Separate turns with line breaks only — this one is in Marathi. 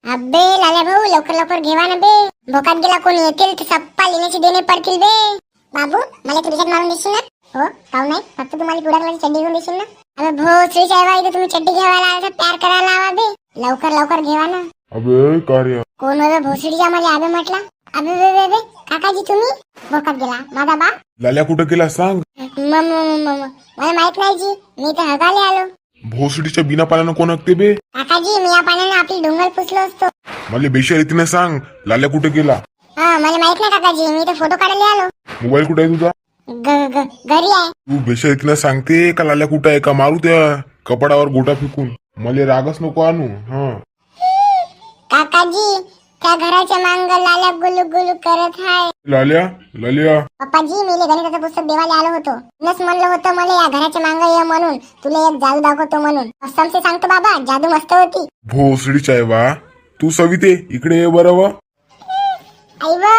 अबे लाल्या भाऊ लवकर लवकर घेवा ना बे. भोकात गेला कोणी येतील तर सप्पा लेण्याची देणे पडतील बे. बाबू मला तुझ्यात मारून देशील ना? हो काऊ नाही, फक्त तुम्हाला पुढारवाली चड्डी घेऊन देशील ना? अबे भोसडी साहेबा इथे तुम्ही चड्डी घ्यायला आला तर प्यार करायला लावा बे. लवकर लवकर घेवा ना.
अबे कार्य
कोण होय भोसडीच्या मला अबे म्हटला? अबे बे बे बे काकाजी तुम्ही भोकात गेला माझा बाप.
लाल्या कुठं गेला सांग.
मला माहित नाही जी, मी तर हगाले आलो.
भोसडीच्या बिना पाण्यानं कोण हकते बे?
काकाजी मी या पाण्याने आपली डोंगर पुसलो असतो.
मला बेशर्तीने सांग लाल्या कुठं गेला?
हा मला माहित नाही काकाजी, मी तर फोटो काढायला आलो.
मोबाईल कुठं आहे तुझा?
घरी आहे.
तू बेशर्तीने सांगते का लाल्या कुठं आहे का मारू त्या कपडावर गोटा फेकून. मला रागच नको आणू. हा
काकाजी त्या घराच्या मांग लाल्या गुलू गुलू करत हाय.
लाल्या लाल्या
पप्पाजी मी गणिताचं पुस्तक देवाला आलो होतो. नस म्हणलं होतं मला या घराच्या मांग ये म्हणून, तुला एक जादू दाखवतो म्हणून. असमसे सांगतो बाबा, जादू मस्त होती.
भोसडीच्या आहे वा. तू सविते इकडे ये बरं वा.
आई वा